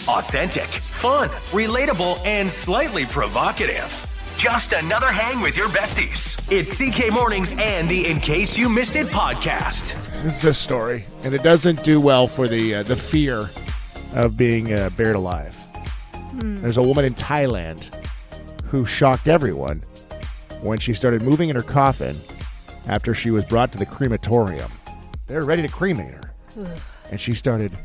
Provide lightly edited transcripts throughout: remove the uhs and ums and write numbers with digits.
Authentic, fun, relatable, and slightly provocative. Just another hang with your besties. It's CK Mornings and the In Case You Missed It podcast. This is a story, and it doesn't do well for the fear of being buried alive. There's a woman in Thailand who shocked everyone when she started moving in her coffin after she was brought to the crematorium. They were ready to cremate her. And she started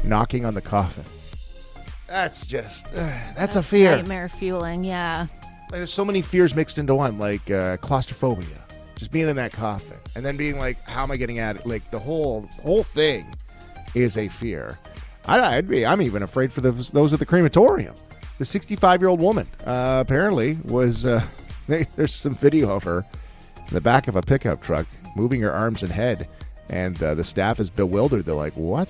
knocking on the coffin. That's just, that's a fear. Nightmare fueling, yeah. Like, there's so many fears mixed into one, like claustrophobia. Just being in that coffin. And then being like, how am I getting at it? Like, the whole thing is a fear. I'm even afraid for those at the crematorium. The 65-year-old woman apparently was, there's some video of her in the back of a pickup truck moving her arms and head. And the staff is bewildered. They're like, what?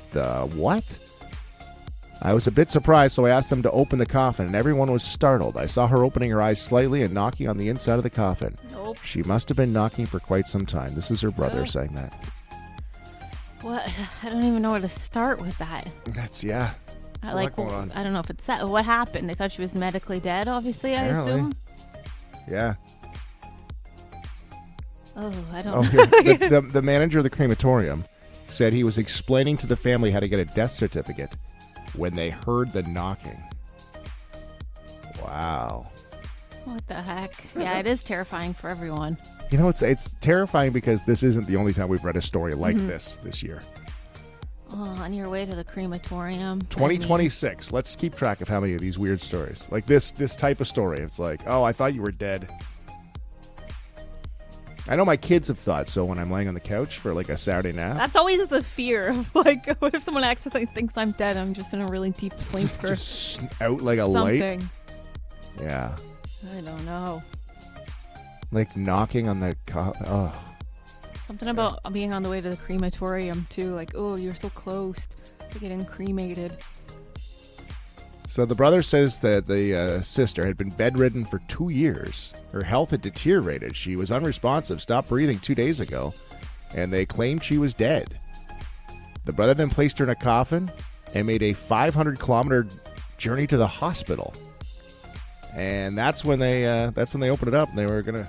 I was a bit surprised, so I asked them to open the coffin, and everyone was startled. I saw her opening her eyes slightly and knocking on the inside of the coffin. Nope. She must have been knocking for quite some time. This is her brother saying that. What? I don't even know where to start with that. That's, yeah. I don't know if it's sad. What happened? They thought she was medically dead, obviously, Apparently. I assume? Yeah. Oh, I don't know. The manager of the crematorium said he was explaining to the family how to get a death certificate when they heard the knocking. Wow. What the heck? Yeah, it is terrifying for everyone. You know, it's terrifying because this isn't the only time we've read a story like this year. Oh, on your way to the crematorium. 2026. Let's keep track of how many of these weird stories. Like this type of story. It's like, oh, I thought you were dead. I know my kids have thought so when I'm laying on the couch for like a Saturday nap. That's always the fear of like, what if someone accidentally thinks I'm dead? I'm just in a really deep sleep for just out like a something. light. Yeah. I don't know. Like knocking on the Something about being on the way to the crematorium too. Like, oh, you're so close to getting cremated. So the brother says that the sister had been bedridden for 2 years. Her health had deteriorated. She was unresponsive, stopped breathing 2 days ago, and they claimed she was dead. The brother then placed her in a coffin and made a 500-kilometer journey to the hospital. And that's when they opened it up. And they were gonna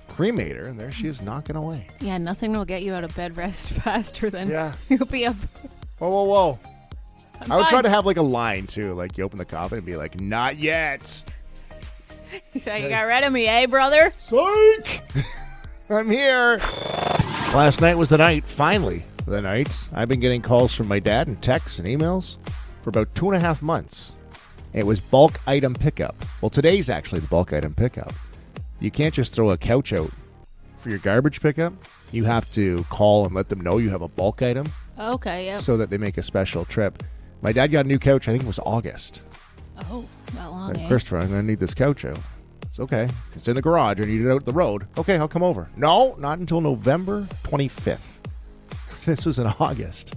cremate her, and there she is knocking away. Yeah, nothing will get you out of bed rest faster than you'll be up. Whoa. I would fine. try to have like a line too, like you open the coffin and be like, "Not yet." You got rid of me, eh, brother? Psych! I'm here. Last night was the night. Finally, the night. I've been getting calls from my dad and texts and emails for about 2.5 months. It was bulk item pickup. Well, today's actually the bulk item pickup. You can't just throw a couch out for your garbage pickup. You have to call and let them know you have a bulk item. Okay, yeah. So that they make a special trip. My dad got a new couch, I think it was August. Oh, that long, eh? Christopher, I'm going to need this couch out. It's okay. It's in the garage. I need it out the road. Okay, I'll come over. No, not until November 25th. This was in August.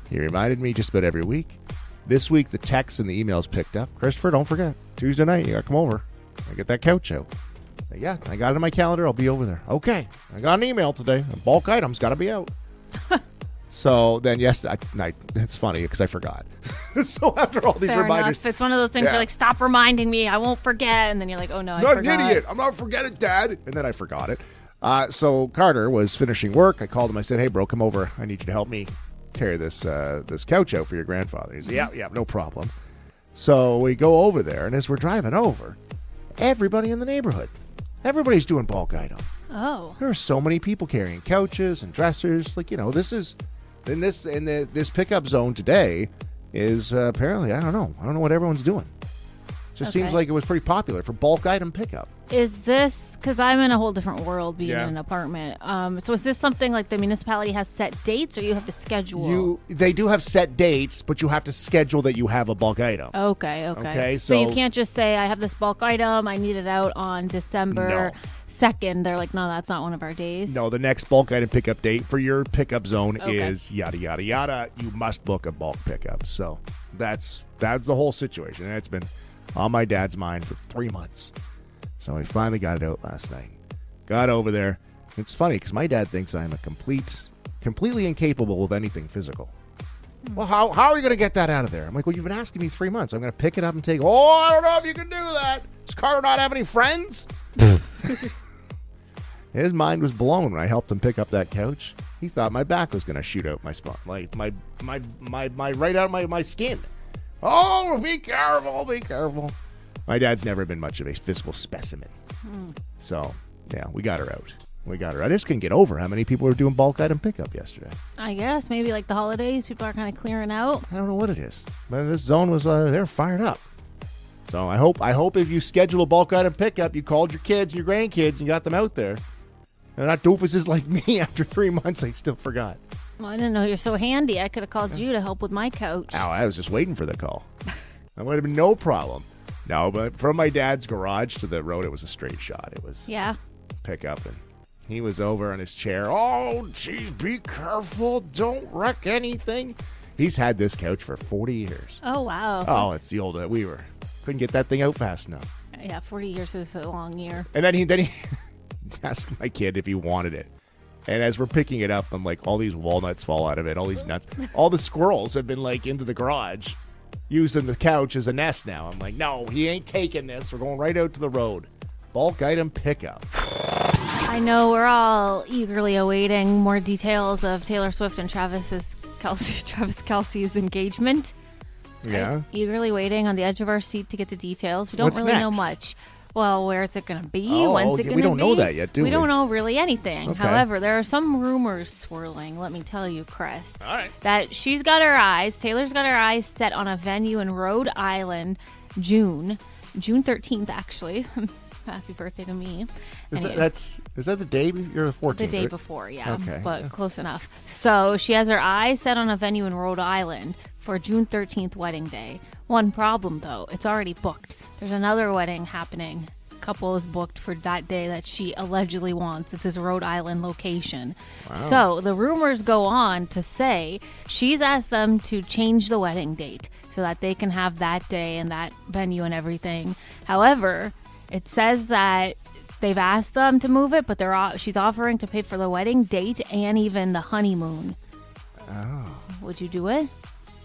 He reminded me just about every week. This week, the texts and the emails picked up. Christopher, don't forget. Tuesday night, you got to come over. I get that couch out. Yeah, I got it in my calendar. I'll be over there. Okay, I got an email today. Bulk items got to be out. So then yesterday, it's funny because I forgot. So after all these Fair reminders. enough. It's one of those things you're like, stop reminding me. I won't forget. And then you're like, oh no, I Not forgot. an idiot. I'm not forget it, Dad. And then I forgot it. So Carter was finishing work. I called him. I said, hey, bro, come over. I need you to help me carry this couch out for your grandfather. He said, yeah, no problem. So we go over there. And as we're driving over, everybody in the neighborhood, everybody's doing bulk item. Oh. There are so many people carrying couches and dressers. Like, this is in this pickup zone today is apparently, I don't know what everyone's doing. It just seems like it was pretty popular for bulk item pickup. Is this, because I'm in a whole different world being in an apartment. So is this something like the municipality has set dates or you have to schedule? They do have set dates, but you have to schedule that you have a bulk item. Okay. So you can't just say, I have this bulk item, I need it out on December 2nd. They're like, no, that's not one of our days. No, the next bulk item pickup date for your pickup zone is yada, yada, yada. You must book a bulk pickup. So that's the whole situation. And it's been on my dad's mind for 3 months. So we finally got it out last night. Got over there. It's funny because my dad thinks I'm completely incapable of anything physical. Well, how are you going to get that out of there? I'm like, well, you've been asking me 3 months. I'm going to pick it up and take, I don't know if you can do that. Does Carter not have any friends? His mind was blown when I helped him pick up that couch. He thought my back was going to shoot out my spine, like my right out of my skin. Oh, be careful, be careful. My dad's never been much of a physical specimen. So, yeah, we got her out. I just couldn't get over how many people were doing bulk item pickup yesterday. I guess maybe like the holidays, people are kind of clearing out. I don't know what it is, but this zone was they were fired up. So I hope if you schedule a bulk item pickup, you called your kids, your grandkids, and got them out there. They're not doofuses like me. After 3 months, I still forgot. Well, I didn't know you're so handy. I could have called you to help with my couch. Ow, I was just waiting for the call. That would have been no problem. No, but from my dad's garage to the road, it was a straight shot. It was pickup, and he was over on his chair. Oh, geez, be careful. Don't wreck anything. He's had this couch for 40 years. Oh, wow. Oh, it's the old, couldn't get that thing out fast enough. Yeah, 40 years is a long year. And then he asked my kid if he wanted it. And as we're picking it up, I'm like, all these walnuts fall out of it, all these nuts. All the squirrels have been like into the garage, using the couch as a nest now. I'm like, no, he ain't taking this. We're going right out to the road. Bulk item pickup. I know we're all eagerly awaiting more details of Taylor Swift and Travis Kelce's engagement. Yeah. I'm eagerly waiting on the edge of our seat to get the details. We don't really know much. Well, where is it going to be? When's it going to be? We don't know that yet, do we? We don't know really anything. Okay. However, there are some rumors swirling, let me tell you, Chris. All right. That Taylor's got her eyes set on a venue in Rhode Island, June 13th, actually. Happy birthday to me. Is that the day you're 14th? The day right? before, yeah. Okay. But close enough. So she has her eyes set on a venue in Rhode Island for June 13th wedding day. One problem, though. It's already booked. There's another wedding happening. Couple is booked for that day that she allegedly wants. It's this Rhode Island location. Wow. So the rumors go on to say she's asked them to change the wedding date so that they can have that day and that venue and everything. However, it says that they've asked them to move it, but she's offering to pay for the wedding date and even the honeymoon. Oh. Would you do it?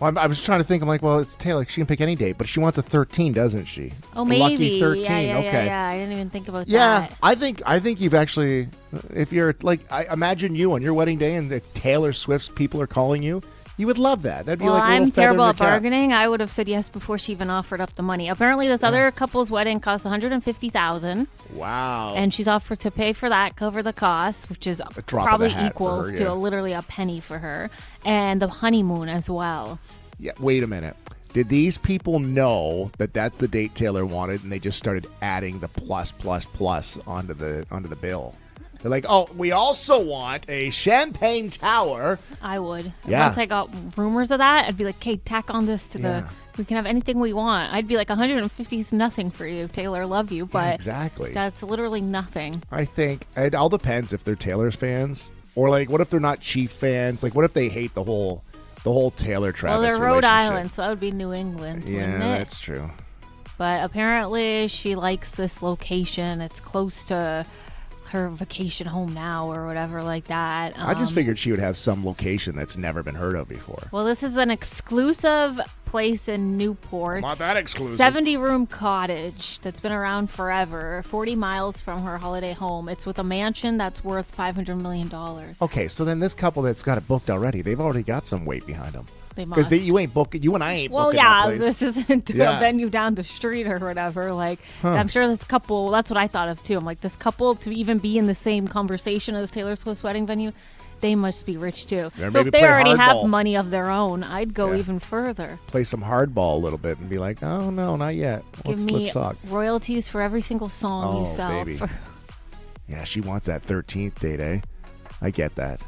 Well, I was trying to think. I'm like, well, it's Taylor. She can pick any date, but she wants a 13, doesn't she? Oh, it's maybe. Lucky 13. Okay. Yeah. I didn't even think about that. Yeah, I think you've actually, if you're like, I imagine you on your wedding day and the Taylor Swift's people are calling you. You would love that. That'd be like a little I'm feather terrible in at your cap. bargaining. I would have said yes before she even offered up the money. Apparently, this other couple's wedding costs $150,000. Wow. And she's offered to pay for that, cover the cost, which is probably equals to literally a penny for her, and the honeymoon as well. Yeah. Wait a minute. Did these people know that that's the date Taylor wanted, and they just started adding the plus onto the bill? They're like, oh, we also want a champagne tower. I would. Yeah. Once I got rumors of that, I'd be like, okay, tack on this to we can have anything we want. I'd be like, 150 is nothing for you, Taylor. Love you, but exactly. That's literally nothing. I think it all depends if they're Taylor's fans, or like, what if they're not Chief fans? Like, what if they hate the whole Taylor Travis Well, they're Rhode relationship? Island, so that would be New England, wouldn't it? That's true. But apparently she likes this location. It's close to her vacation home now or whatever like that. I just figured she would have some location that's never been heard of before. Well, this is an exclusive place in Newport. Not that exclusive. 70-room cottage that's been around forever, 40 miles from her holiday home. It's with a mansion that's worth $500 million. Okay, so then this couple that's got it booked already, they've already got some weight behind them. They must. Because you ain't booking. You and I ain't well, booking yeah, that place. this isn't a venue down the street or whatever. Like, I'm sure this couple, that's what I thought of too. I'm like, this couple to even be in the same conversation as Taylor Swift's wedding venue, they must be rich too. Or so maybe if they play already have hardball. money of their own, I'd go even further. Play some hardball a little bit and be like, oh, no, not yet. Let's talk. Royalties for every single song you sell. Baby. Yeah, she wants that 13th date, eh? I get that.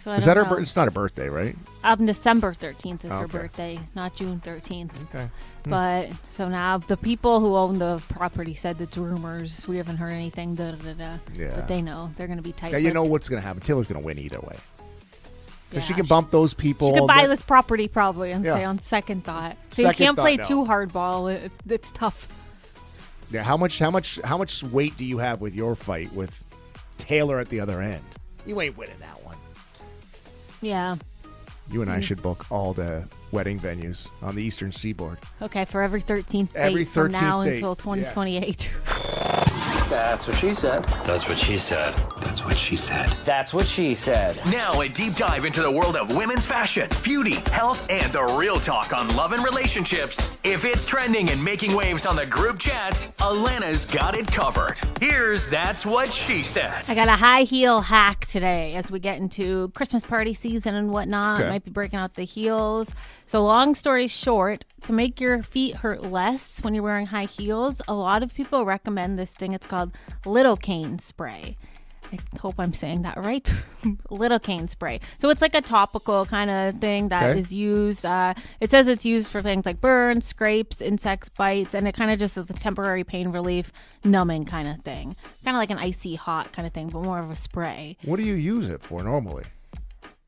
So Is that her birthday? It's not a birthday, right? December 13th is her birthday, not June 13th. Okay. But so now the people who own the property said it's rumors. We haven't heard anything. Yeah. But they know they're going to be tight. Yeah, you know what's going to happen. Taylor's going to win either way. Because Yeah, she can bump those people. She could buy this property probably and say on second thought. So you can't play too hardball. It's tough. Yeah. How much weight do you have with your fight with Taylor at the other end? You ain't winning that one. Yeah. You and I should book all the wedding venues on the Eastern Seaboard. Okay, for every 13th Every date from 13th now date. until 2028. That's what she said. That's what she said. That's what she said. That's what she said. Now, a deep dive into the world of women's fashion, beauty, health, and the real talk on love and relationships. If it's trending and making waves on the group chat, Alannah's got it covered. Here's That's What She Said. I got a high heel hack today as we get into Christmas party season and whatnot. Okay. Might be breaking out the heels. So long story short, to make your feet hurt less when you're wearing high heels, a lot of people recommend this thing. It's called lidocaine spray. I hope I'm saying that right. Lidocaine spray. So it's like a topical kind of thing that is used. It says it's used for things like burns, scrapes, insects, bites, and it kind of just is a temporary pain relief, numbing kind of thing. Kind of like an icy hot kind of thing, but more of a spray. What do you use it for normally?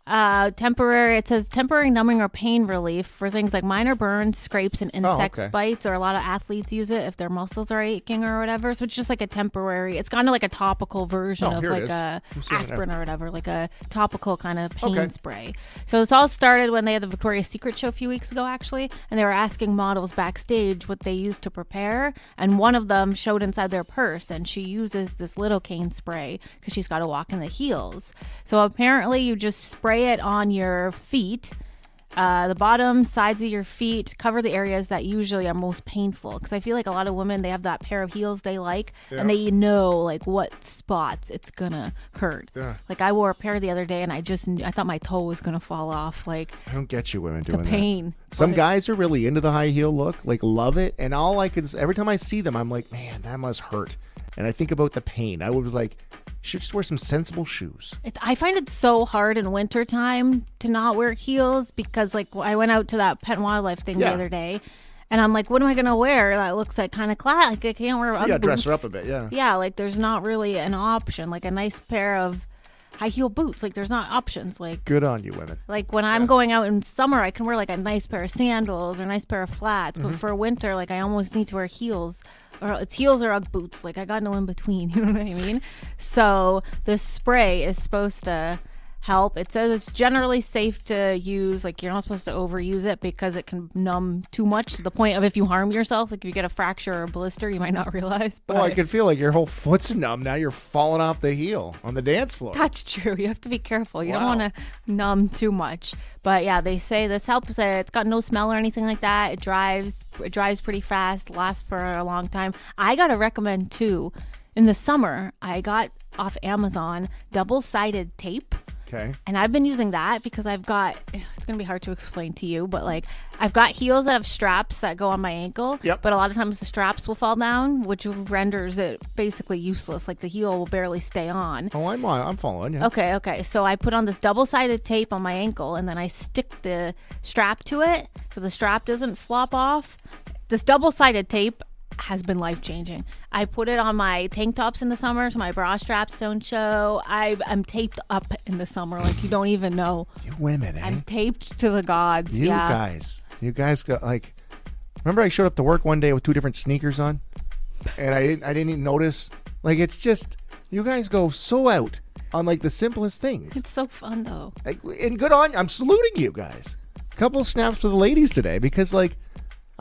Temporary. It says temporary numbing or pain relief for things like minor burns, scrapes, and insects bites. Or a lot of athletes use it if their muscles are aching or whatever. So it's just like a temporary. It's kind of like a topical version of like a aspirin or whatever, like a topical kind of pain spray. So this all started when they had the Victoria's Secret show a few weeks ago, actually, and they were asking models backstage what they used to prepare, and one of them showed inside their purse, and she uses this lidocaine spray because she's got to walk in the heels. So apparently, you just spray it on your feet, the bottom sides of your feet, cover the areas that usually are most painful, because I feel like a lot of women, they have that pair of heels they like, and they know like what spots it's gonna hurt. Like I wore a pair the other day and I thought my toe was gonna fall off. Like, I don't get you women the doing pain. that. Some guys are really into the high heel look, like love it, and all I can, every time I see them, I'm like, man, that must hurt. And I think about the pain. I was like, you should just wear some sensible shoes. I find it so hard in wintertime to not wear heels, because like I went out to that pet and wildlife thing the other day, and I'm like, what am I going to wear that looks like kind of class? Like I can't wear Ugg boots. Dress her up a bit, Yeah, like there's not really an option, like a nice pair of high heel boots. Like there's not options. Like, good on you, women. Like when I'm going out in summer, I can wear like a nice pair of sandals or a nice pair of flats, but for winter, like I almost need to wear heels. Or it's heels or Ugg boots. Like I got no in between. You know what I mean? So this spray is supposed to help. It says it's generally safe to use. Like you're not supposed to overuse it because it can numb too much to the point of if you harm yourself, like if you get a fracture or a blister, you might not realize. But I can feel like your whole foot's numb. Now you're falling off the heel on the dance floor. That's true. You have to be careful. You don't want to numb too much. But yeah, they say this helps. It's got no smell or anything like that. It dries pretty fast, lasts for a long time. I gotta recommend too, in the summer, I got off Amazon double-sided tape. Okay. And I've been using that because it's going to be hard to explain to you, but like I've got heels that have straps that go on my ankle, but a lot of times the straps will fall down, which renders it basically useless. Like the heel will barely stay on. Oh, I'm following you. Okay. So I put on this double-sided tape on my ankle, and then I stick the strap to it so the strap doesn't flop off. This double-sided tape has been life-changing. I put it on my tank tops in the summer so my bra straps don't show. I'm taped up in the summer like you don't even know. You women, eh? I'm taped to the gods. You guys got like. Remember, I showed up to work one day with 2 different sneakers on, and I didn't even notice. Like, it's just you guys go so out on like the simplest things. It's so fun though. Like, and good on. I'm saluting you guys. A couple of snaps for the ladies today because like.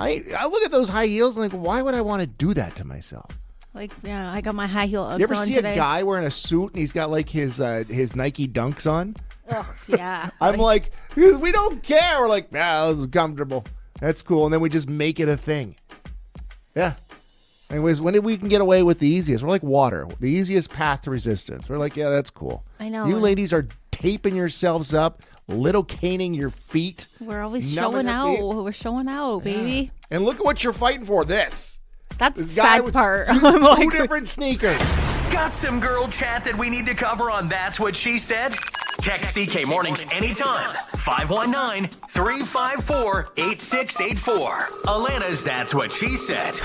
I look at those high heels and like, why would I want to do that to myself? Like, yeah, I got my high heel Uggs You ever on see today. a guy wearing a suit and he's got like his Nike Dunks on? Oh, yeah. I'm like, we don't care. We're like, this is comfortable. That's cool. And then we just make it a thing. Yeah. Anyways, when did we can get away with the easiest? We're like water, the easiest path to resistance. We're like, yeah, that's cool. I know. You ladies are taping yourselves up, lidocaning your feet. We're always showing out. We're showing out, baby. And look at what you're fighting for. That's the guy sad with part. Two different sneakers. Got some girl chat that we need to cover on That's What She Said? Text CK Mornings anytime. 519-354-8684. Alannah's That's What She Said.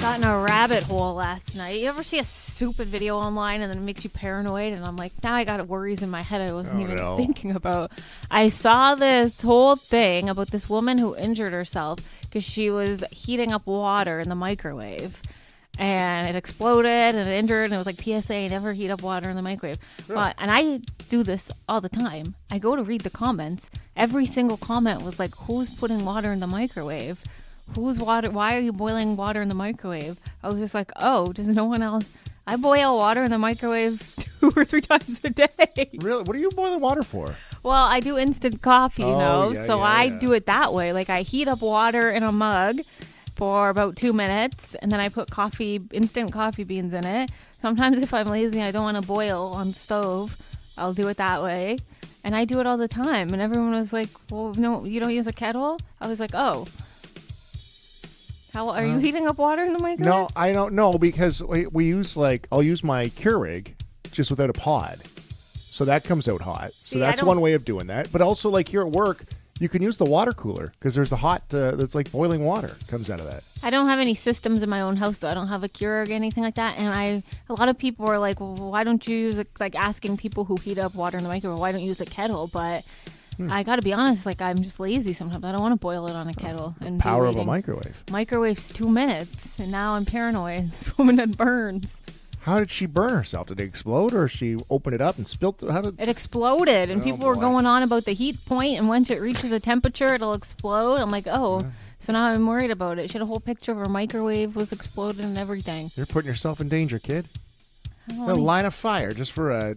Got in a rabbit hole last night. You ever see a stupid video online and then it makes you paranoid? And I'm like, now I got worries in my head I wasn't even thinking about. I saw this whole thing about this woman who injured herself because she was heating up water in the microwave. and it exploded and it injured, and it was like PSA, never heat up water in the microwave. But and I do this all the time. I go to read the comments. Every single comment was like, who's putting water in the microwave? Who's water? Why are you boiling water in the microwave? I was just like, oh, does no one else? I boil water in the microwave 2 or 3 times a day. Really? What are you boiling water for? Well, I do instant coffee, so I yeah. do it that way. Like I heat up water in a mug for about 2 minutes, and then I put instant coffee beans in it. Sometimes if I'm lazy and I don't want to boil on the stove, I'll do it that way. And I do it all the time. And everyone was like, well, no, you don't use a kettle? I was like, oh. How are you heating up water in the microwave? No, I don't know, because we use I'll use my Keurig just without a pod. So that comes out hot. So that's one way of doing that. But also, like here at work, you can use the water cooler because there's the hot, that's like boiling water comes out of that. I don't have any systems in my own house, though. I don't have a Keurig or anything like that. And a lot of people are like, well, why don't you use, like asking people who heat up water in the microwave, why don't you use a kettle? But I got to be honest, like I'm just lazy sometimes. I don't want to boil it on a kettle. And Power of a microwave. Microwave's 2 minutes, and now I'm paranoid. This woman that burns. How did she burn herself? Did it explode, or she opened it up and spilled? It exploded, and people were going on about the heat point, and once it reaches a temperature, it'll explode. I'm like, oh, so now I'm worried about it. She had a whole picture of her microwave was exploded and everything. You're putting yourself in danger, kid. The line of fire just for a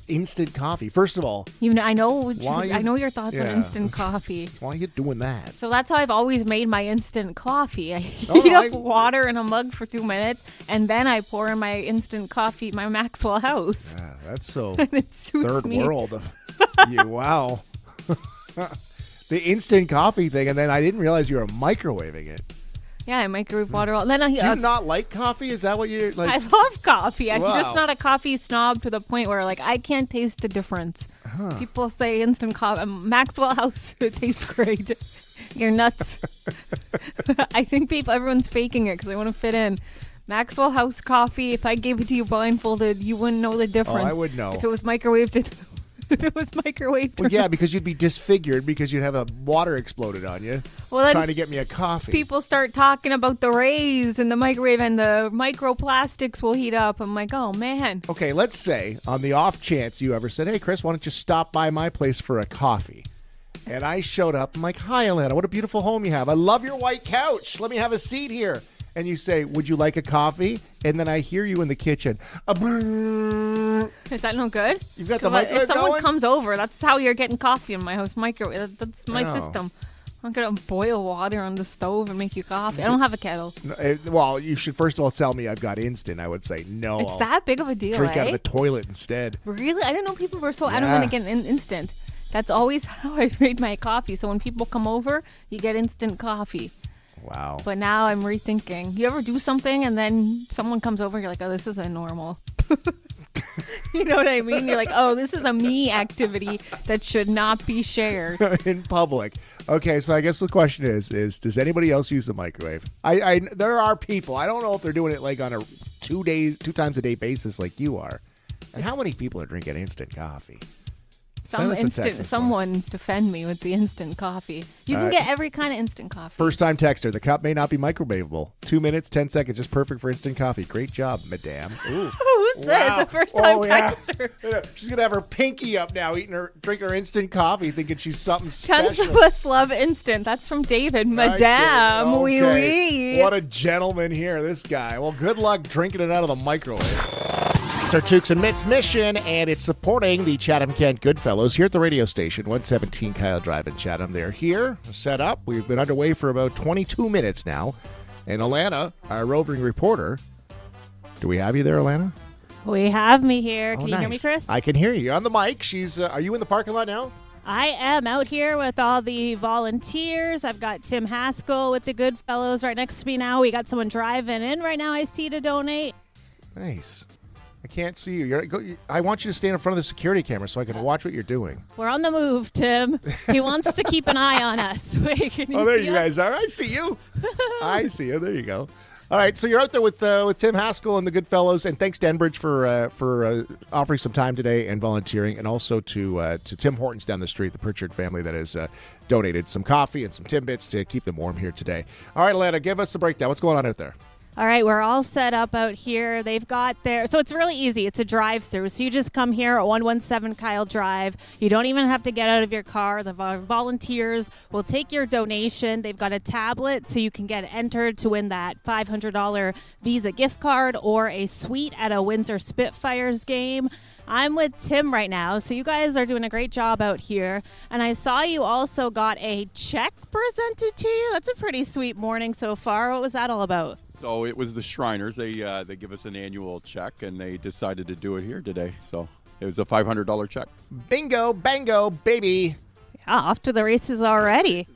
instant coffee. First of all, I know your thoughts on instant coffee. Why are you doing that? So that's how I've always made my instant coffee. I heat up water in a mug for 2 minutes, and then I pour in my instant coffee, my Maxwell House. Yeah, that's so it suits third me. world of you. Wow. The instant coffee thing, and then I didn't realize you were microwaving it. Yeah, I microwave water. Then Do you not like coffee? Is that what you're like? I love coffee. I'm Wow. just not a coffee snob to the point where like I can't taste the difference. People say instant coffee. Maxwell House, it tastes great. You're nuts. I think everyone's faking it because they want to fit in. Maxwell House coffee, if I gave it to you blindfolded, you wouldn't know the difference. I would know. If it was microwaved. If it was microwaved. Well, yeah, because you'd be disfigured because you'd have a water exploded on you trying to get me a coffee. People start talking about the rays in the microwave and the microplastics will heat up. I'm like, oh, man. Okay, let's say on the off chance you ever said, hey, Chris, why don't you stop by my place for a coffee? And I showed up. I'm like, hi, Allanah. What a beautiful home you have. I love your white couch. Let me have a seat here. And you say, would you like a coffee? And then I hear you in the kitchen. Is that no good? You've got the microwave If someone going? comes over, that's how you're getting coffee in my house. Microwave. That's my system. I'm going to boil water on the stove and make you coffee. I don't have a kettle. Well, you should first of all tell me I've got instant. I would say no. It's that big of a deal, Drink out of the toilet instead. Really? I didn't know people were so adamant to get an instant. That's always how I made my coffee. So when people come over, you get instant coffee. Wow. But now I'm rethinking. You ever do something and then someone comes over and you're like, oh, this isn't normal. You know what I mean? You're like, oh, this is a me activity that should not be shared. In public. Okay, so I guess the question is does anybody else use the microwave? There are people. I don't know if they're doing it like on a 2 times a day basis like you are. And how many people are drinking instant coffee? Someone defend me with the instant coffee. You can get every kind of instant coffee. First time texter. The cup may not be microwavable. 2 minutes, 10 seconds, just perfect for instant coffee. Great job, madame. Ooh. Who's this? A first time texter. Yeah. She's gonna have her pinky up now, drinking her instant coffee, thinking she's something special. Tons of us love instant. That's from David. Madame, oui, oui. What a gentleman here, this guy. Well, good luck drinking it out of the microwave. It's our Toques and Mitts mission, and it's supporting the Chatham-Kent Goodfellows here at the radio station, 117 Kyle Drive in Chatham. They're here, set up. We've been underway for about 22 minutes now. And Allanah, our roving reporter, do we have you there, Allanah? We have me here. Can you nice. hear me, Chris? I can hear you. You're on the mic. Are you in the parking lot now? I am out here with all the volunteers. I've got Tim Haskell with the Goodfellows right next to me now. We got someone driving in right now, I see, to donate. Nice. I can't see you. I want you to stand in front of the security camera so I can watch what you're doing. We're on the move, Tim. He wants to keep an eye on us. Wait, can you there see you us? guys are. I see you. I see you. There you go. All right, so you're out there with Tim Haskell and the Goodfellows, and thanks to Enbridge for offering some time today and volunteering, and also to Tim Hortons down the street, the Pritchard family that has donated some coffee and some Timbits to keep them warm here today. All right, Allanah, give us the breakdown. What's going on out there? All right, we're all set up out here. They've got their, so it's really easy. It's a drive-through. So you just come here at 117 Kyle Drive. You don't even have to get out of your car. The volunteers will take your donation. They've got a tablet so you can get entered to win that $500 Visa gift card or a suite at a Windsor Spitfires game. I'm with Tim right now, so you guys are doing a great job out here. And I saw you also got a check presented to you. That's a pretty sweet morning so far. What was that all about? So it was the Shriners. They give us an annual check, and they decided to do it here today. So it was a $500 check. Bingo, bango, baby. Yeah, off to the races already.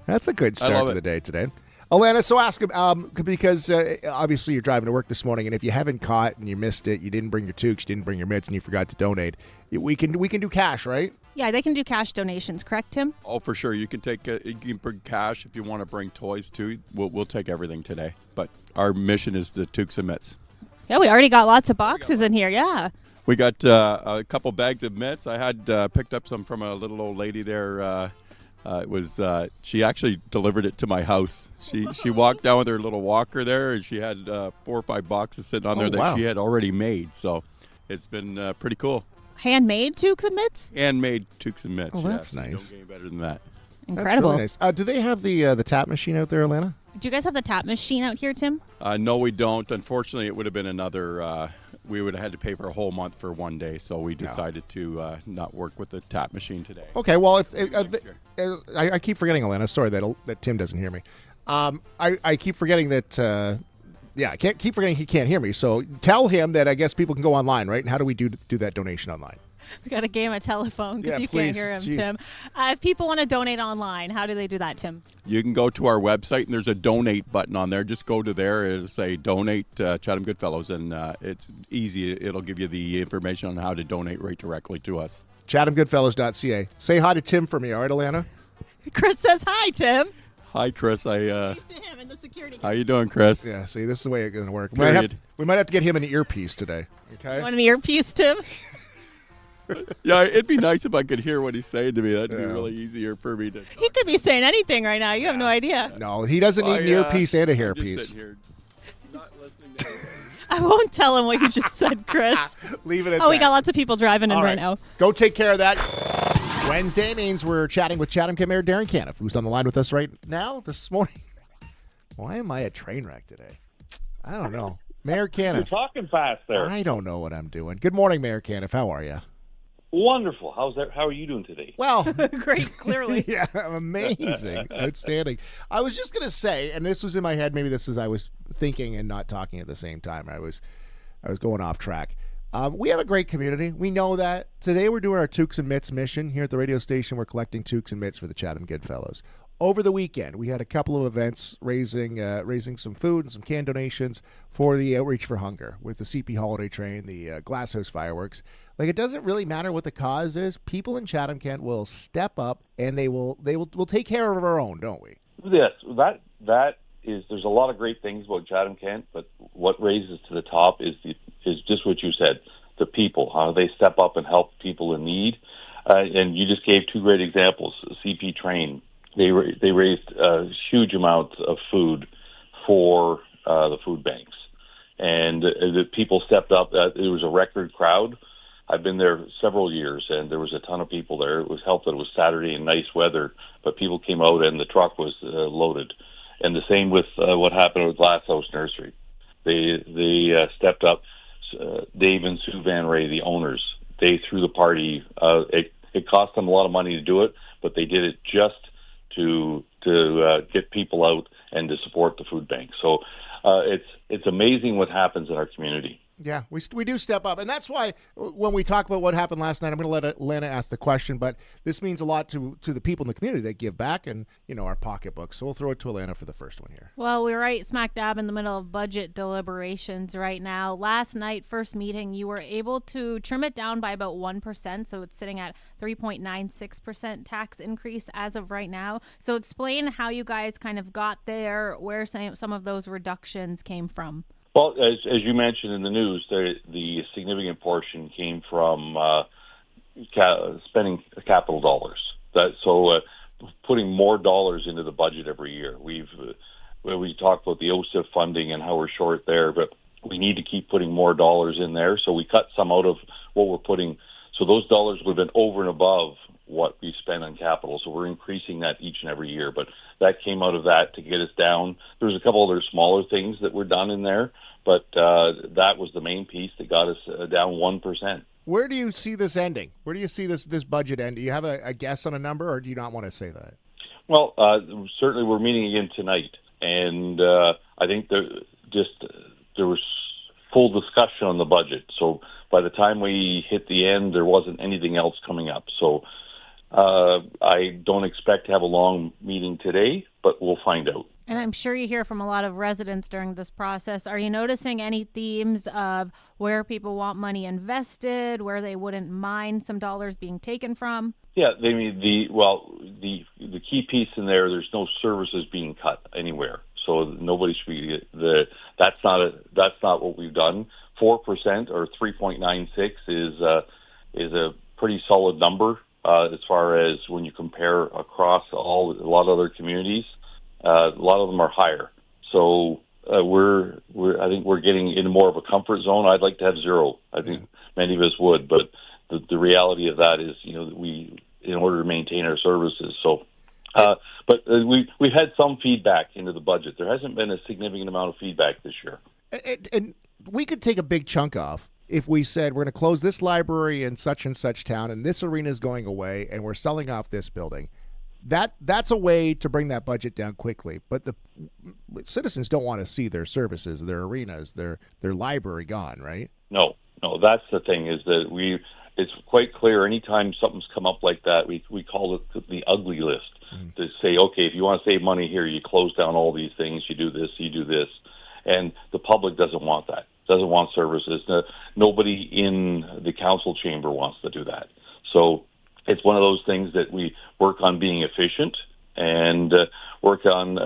That's a good start to the day today. Allanah, so ask him, because obviously you're driving to work this morning, and if you haven't caught and you missed it, you didn't bring your toques, you didn't bring your mitts, and you forgot to donate, we can do cash, right? Yeah, they can do cash donations, correct, Tim? Oh, for sure. You can bring cash if you want to bring toys too. We'll take everything today. But our mission is the toques and mitts. Yeah, we already got lots of boxes in here, yeah. We got a couple bags of mitts. I had picked up some from a little old lady there. She actually delivered it to my house. She walked down with her little walker there, and she had 4 or 5 boxes sitting on there that she had already made. So it's been pretty cool. Handmade toques and mitts? Handmade toques and mitts. Oh, that's so nice. You don't get any better than that. Incredible. That's really nice. Do they have the tap machine out there, Allanah? Do you guys have the tap machine out here, Tim? No, we don't. Unfortunately, it would have been another. We would have had to pay for a whole month for one day, so we decided to not work with the tap machine today. Okay, well, I keep forgetting, Allanah. Sorry that Tim doesn't hear me. I keep forgetting that. I can't keep forgetting he can't hear me. So tell him that I guess people can go online, right? And how do we do that donation online? We got a game of telephone because you please. can't hear him, Jeez. Tim. If people want to donate online, how do they do that, Tim? You can go to our website, and there's a donate button on there. Just go to there. It'll say donate Chatham Goodfellows, and it's easy. It'll give you the information on how to donate right directly to us. ChathamGoodfellows.ca. Say hi to Tim for me, all right, Allanah? Chris says hi, Tim. Hi, Chris. Wave to him in the security. How you doing, Chris? Yeah, see, this is the way it's going to work. Period. We might have to get him an earpiece today. Okay. You want an earpiece, Tim? Yeah, it'd be nice if I could hear what he's saying to me. That'd be really easier for me to talk. He could be saying anything right now. You have no idea. No, he doesn't need an earpiece and a I'm hairpiece. just sitting here, not listening to anything. I won't tell him what you just said, Chris. Leave it at that. Oh, we got lots of people driving in All right now. Go take care of that. Wednesday means we're chatting with Chatham-Kent Mayor Darrin Canniff, who's on the line with us right now this morning. Why am I a train wreck today? I don't know. Mayor Canniff. You're talking fast there. I don't know what I'm doing. Good morning, Mayor Canniff. How are you? Wonderful. How are you doing today? Well, Great, clearly. yeah, amazing. Outstanding. I was just going to say, and this was in my head, maybe this was I was thinking and not talking at the same time. I was going off track. We have a great community. We know that. Today we're doing our Toques and Mitts mission here at the radio station. We're collecting Toques and Mitts for the Chatham Goodfellows. Over the weekend, we had a couple of events raising some food and some can donations for the Outreach for Hunger with the CP Holiday Train, the Glasshouse Fireworks. Like, it doesn't really matter what the cause is. People in Chatham-Kent will step up and we'll take care of our own, don't we? Yes, that is. There's a lot of great things about Chatham-Kent, but what raises to the top is just what you said. The people, how they step up and help people in need, and you just gave 2 great examples. CP Train. They raised huge amounts of food for the food banks, and the people stepped up. It was a record crowd. I've been there several years, and there was a ton of people there. It was helped that it was Saturday and nice weather, but people came out and the truck was loaded. And the same with what happened with Glasshouse Nursery. They stepped up. Dave and Sue Van Ray, the owners, they threw the party. It cost them a lot of money to do it, but they did it just to get people out and to support the food bank. So it's amazing what happens in our community. Yeah, we do step up. And that's why when we talk about what happened last night, I'm going to let Allanah ask the question, but this means a lot to the people in the community that give back and, our pocketbooks. So we'll throw it to Allanah for the first one here. Well, we're right smack dab in the middle of budget deliberations right now. Last night, first meeting, you were able to trim it down by about 1%, so it's sitting at 3.96% tax increase as of right now. So explain how you guys kind of got there, where some of those reductions came from. Well, as you mentioned in the news, the significant portion came from spending capital dollars. So putting more dollars into the budget every year. we talked about the OSIF funding and how we're short there, but we need to keep putting more dollars in there. So we cut some out of what we're putting. So those dollars would have been over and above what we spend on capital. So we're increasing that each and every year. But that came out of that to get us down. There's a couple other smaller things that were done in there, but that was the main piece that got us down 1%. Where do you see this ending? Where do you see this budget end? Do you have a guess on a number, or do you not want to say that? Well, certainly we're meeting again tonight. And I think there was full discussion on the budget. So by the time we hit the end, there wasn't anything else coming up. So I don't expect to have a long meeting today, but we'll find out. And I'm sure you hear from a lot of residents during this process. Are you noticing any themes of where people want money invested, where they wouldn't mind some dollars being taken from? Yeah, they mean the key piece in there. There's no services being cut anywhere, so nobody should be that's not what we've done. 4% or 3.96 is a pretty solid number as far as when you compare across a lot of other communities. A lot of them are higher, so I think we're getting into more of a comfort zone. I'd like to have zero. I think many of us would, but the reality of that is, we in order to maintain our services. So, but we've had some feedback into the budget. There hasn't been a significant amount of feedback this year. And we could take a big chunk off if we said we're going to close this library in such and such town, and this arena is going away, and we're selling off this building. That's a way to bring that budget down quickly. But the citizens don't want to see their services, their arenas, their library gone, right? No, that's the thing, is that it's quite clear anytime something's come up like that, we call it the ugly list. To say, okay, if you want to save money here, you close down all these things, you do this, you do this. And the public doesn't want that, doesn't want services. Nobody in the council chamber wants to do that. So it's one of those things that we work on being efficient and work on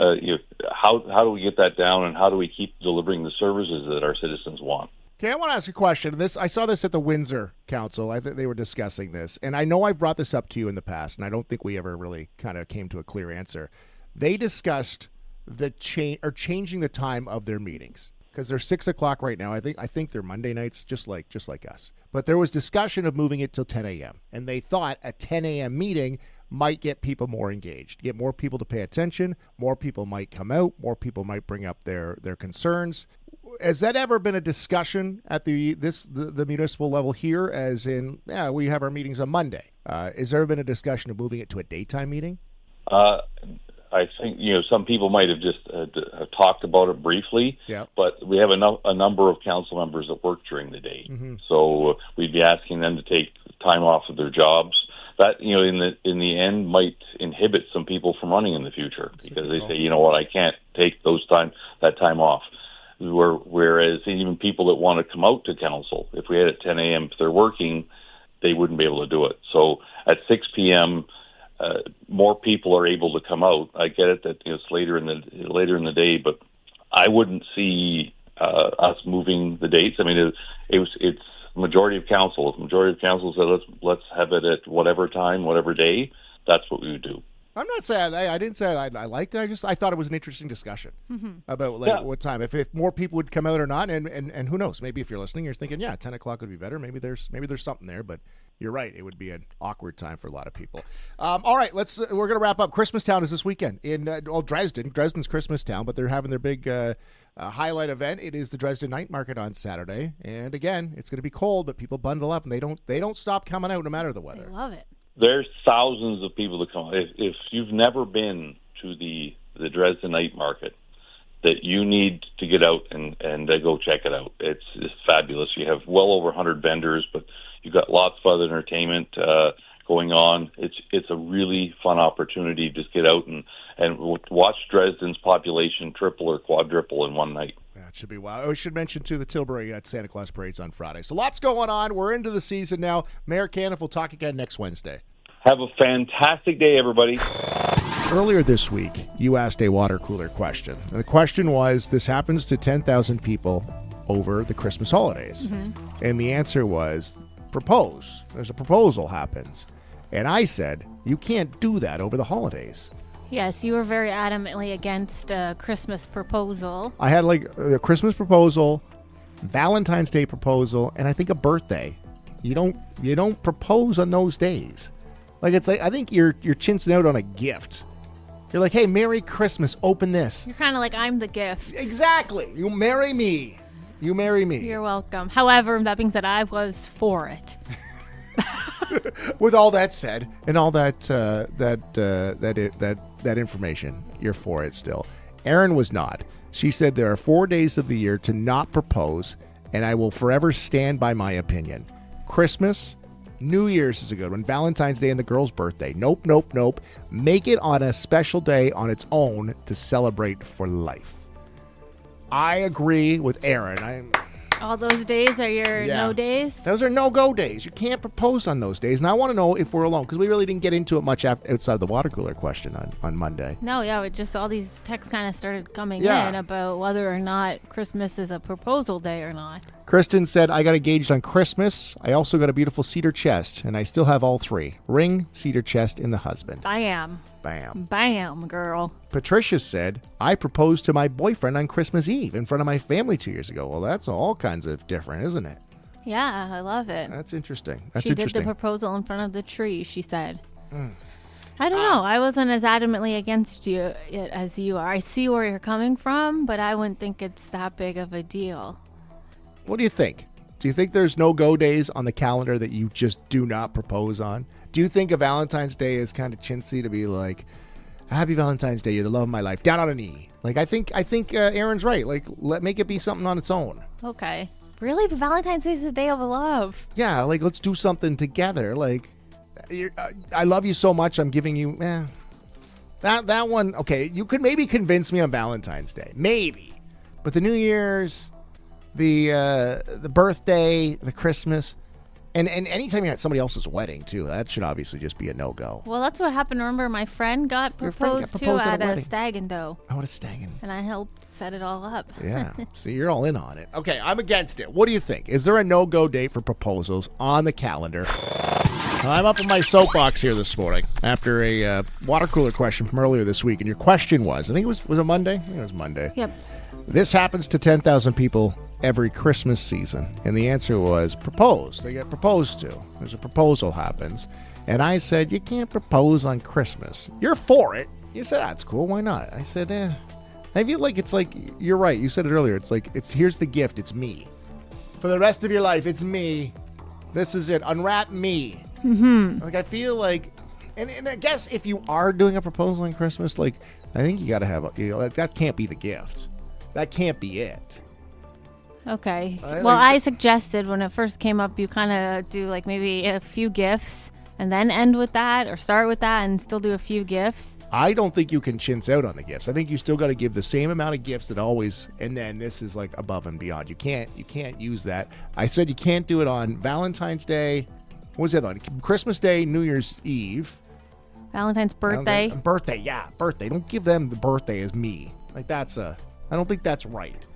how do we get that down, and how do we keep delivering the services that our citizens want. Okay, I want to ask a question. I saw this at the Windsor Council. I think they were discussing this, and I know I've brought this up to you in the past, and I don't think we ever really kind of came to a clear answer. They discussed changing the time of their meetings, because they're 6 o'clock right now. I think they're Monday nights, just like us. But there was discussion of moving it till 10 a.m. And they thought a 10 a.m. meeting might get people more engaged, get more people to pay attention. More people might come out. More people might bring up their concerns. Has that ever been a discussion at the municipal level here? As in, we have our meetings on Monday. Has there ever been a discussion of moving it to a daytime meeting? I think some people might have just talked about it briefly, but we have a number of council members that work during the day, so we'd be asking them to take time off of their jobs. That in the end might inhibit some people from running in the future, because they say, I can't take that time off. Whereas even people that want to come out to council, if we had at 10 a.m. if they're working, they wouldn't be able to do it. So at 6 p.m. More people are able to come out. I get it that it's later in the day, but I wouldn't see us moving the dates. I mean, it's majority of council. If majority of council said let's have it at whatever time, whatever day, that's what we would do. I'm not saying I didn't say I liked it. I thought it was an interesting discussion about what time, if more people would come out or not, and who knows? Maybe if you're listening, you're thinking, 10 o'clock would be better. Maybe there's something there, but you're right. It would be an awkward time for a lot of people. All right, we're gonna wrap up. Christmastown is this weekend in Dresden. Dresden's Christmastown, but they're having their big highlight event. It is the Dresden Night Market on Saturday, and again, it's going to be cold, but people bundle up and they don't stop coming out no matter the weather. They love it. There's thousands of people that come. If you've never been to the Dresden Night Market, that you need to get out and go check it out. It's fabulous. You have well over 100 vendors, but you've got lots of other entertainment going on. It's a really fun opportunity. Just get out and watch Dresden's population triple or quadruple in one night. It should be wild. We should mention, too, the Tilbury at Santa Claus Parade's on Friday. So lots going on. We're into the season now. Mayor Canniff will talk again next Wednesday. Have a fantastic day, everybody. Earlier this week, you asked a water cooler question. And the question was, this happens to 10,000 people over the Christmas holidays. And the answer was, propose. There's a proposal happens. And I said, you can't do that over the holidays. Yes, you were very adamantly against a Christmas proposal. I had like a Christmas proposal, Valentine's Day proposal, and I think a birthday. You don't propose on those days. Like it's like I think you're chinsing out on a gift. You're like, hey, Merry Christmas, open this. You're kind of like, I'm the gift. Exactly. You marry me. You marry me. You're welcome. However, that being said, I was for it. With all that said, and all that information, you're for it still. Erin was not. She said there are 4 days of the year to not propose, and I will forever stand by my opinion. Christmas, New Year's is a good one. Valentine's Day and the girl's birthday. Nope, nope, nope. Make it on a special day on its own to celebrate for life. I agree with Erin. All those days are your no days? Those are no-go days. You can't propose on those days. And I want to know if we're alone, because we really didn't get into it much outside of the water cooler question on Monday. No, yeah, it just all these texts kind of started coming in about whether or not Christmas is a proposal day or not. Kristen said, I got engaged on Christmas. I also got a beautiful cedar chest, and I still have all three. Ring, cedar chest, and the husband. Bam. Girl. Patricia said, I proposed to my boyfriend on Christmas Eve in front of my family 2 years ago. Well, that's all kinds of different, isn't it? Yeah, I love it. That's interesting. She did the proposal in front of the tree, she said. I don't know. I wasn't as adamantly against it as you are. I see where you're coming from, but I wouldn't think it's that big of a deal. What do you think? Do you think there's no-go days on the calendar that you just do not propose on? Do you think a Valentine's Day is kind of chintzy to be like, Happy Valentine's Day, you're the love of my life, down on a knee? Like, I think Erin's right. Like, make it be something on its own. Okay. Really? But Valentine's Day is the day of love. Yeah, like, let's do something together. Like, I love you so much, I'm giving you, that one, okay, you could maybe convince me on Valentine's Day. Maybe. But the New Year's, the birthday, the Christmas, and anytime you're at somebody else's wedding too, that should obviously just be a no-go. Well, that's what happened. Remember, my friend got proposed to at a stag and do. Oh, at a stag and. And I helped set it all up. Yeah. See, you're all in on it. Okay, I'm against it. What do you think? Is there a no-go date for proposals on the calendar? I'm up in my soapbox here this morning after a water cooler question from earlier this week, and your question was, I think it was it Monday? I think it was Monday. Yep. This happens to 10,000 people every Christmas season. And the answer was propose. They get proposed to. There's a proposal happens. And I said, you can't propose on Christmas. You're for it. You said, that's cool. Why not? I said, I feel like it's like, you're right. You said it earlier. It's like, here's the gift. It's me. For the rest of your life, it's me. This is it. Unwrap me. Mm-hmm. Like, I feel like, and I guess if you are doing a proposal on Christmas, like, I think you got to have, that can't be the gift. That can't be it. Okay. I suggested when it first came up, you kind of do like maybe a few gifts and then end with that, or start with that and still do a few gifts. I don't think you can chintz out on the gifts. I think you still got to give the same amount of gifts that always, and then this is like above and beyond. You can't use that. I said you can't do it on Valentine's Day. What was the other one? Christmas Day, New Year's Eve. Valentine's birthday. Birthday. Don't give them the birthday as me. Like I don't think that's right.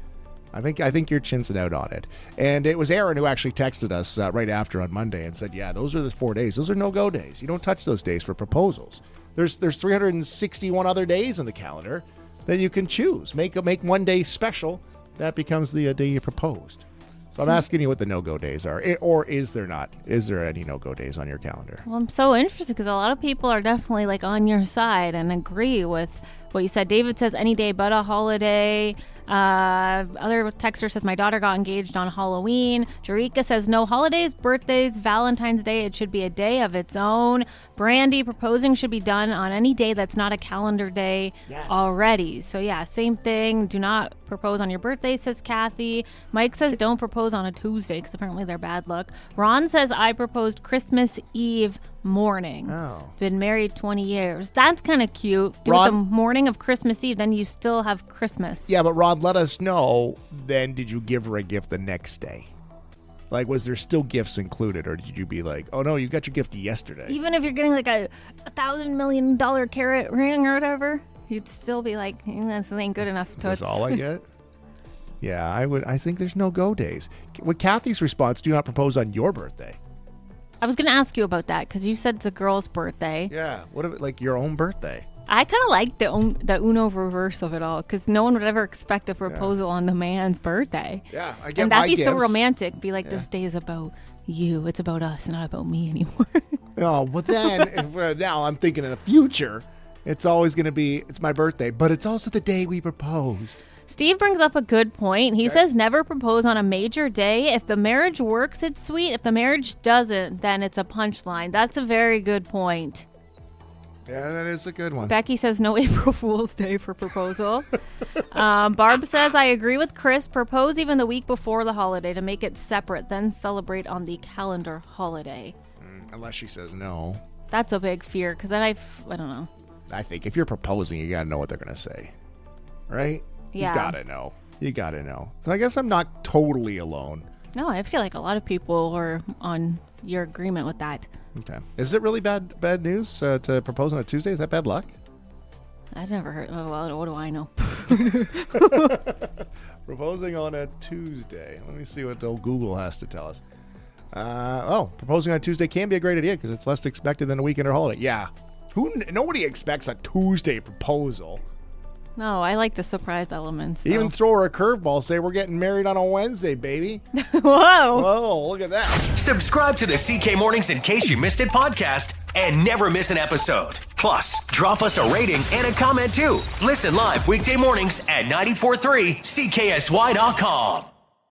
I think you're chinsing out on it. And it was Erin who actually texted us right after on Monday and said, yeah, those are the 4 days. Those are no-go days. You don't touch those days for proposals. There's 361 other days on the calendar that you can choose. Make one day special. That becomes the day you proposed. So I'm asking you what the no-go days are. Or is there not? Is there any no-go days on your calendar? Well, I'm so interested because a lot of people are definitely like on your side and agree with what you said. David says any day but a holiday. Other texter says my daughter got engaged on Halloween. Jarika says no holidays, birthdays, Valentine's Day. It should be a day of its own. Brandy, proposing should be done on any day that's not a calendar day already. So yeah, same thing. Do not propose on your birthday, says Kathy. Mike says don't propose on a Tuesday because apparently they're bad luck. Ron says I proposed Christmas Eve morning. Oh. Been married 20 years. That's kind of cute. Do it the morning of Christmas Eve, then you still have Christmas. Yeah, but Ron, let us know, then did you give her a gift the next day? Like, was there still gifts included, or did you be like, oh no, you got your gift yesterday? Even if you're getting like a $1,000 million carat ring or whatever, you'd still be like, this ain't good enough. Is this all I get? Yeah, I think there's no go days. With Kathy's response, do not propose on your birthday. I was going to ask you about that because you said the girl's birthday. Yeah. What if like your own birthday? I kind of like the Uno reverse of it all because no one would ever expect a proposal on the man's birthday. Yeah, I get and my that'd be so gifts. romantic. Be like, this day is about you. It's about us, not about me anymore. Oh, but then if, now I'm thinking in the future, it's always going to be, it's my birthday, but it's also the day we proposed. Steve brings up a good point. He says never propose on a major day. If the marriage works, it's sweet. If the marriage doesn't, then it's a punchline. That's a very good point. Yeah, that is a good one. Becky says no April Fool's Day for proposal. Barb says, I agree with Chris. Propose even the week before the holiday to make it separate, then celebrate on the calendar holiday. Unless she says no. That's a big fear because then I don't know. I think if you're proposing, you got to know what they're going to say. Right? Yeah. You got to know. You got to know. So I guess I'm not totally alone. No, I feel like a lot of people are on your agreement with that. Okay. Is it really bad news to propose on a Tuesday? Is that bad luck? I've never heard. Oh, well, what do I know? Proposing on a Tuesday. Let me see what old Google has to tell us. Proposing on a Tuesday can be a great idea because it's less expected than a weekend or holiday. Yeah. Nobody expects a Tuesday proposal. No, I like the surprise elements. So. Even throw her a curveball, say we're getting married on a Wednesday, baby. Whoa. Whoa, look at that. Subscribe to the CK Mornings in case you missed it podcast and never miss an episode. Plus, drop us a rating and a comment too. Listen live weekday mornings at 94.3 CKSY.com.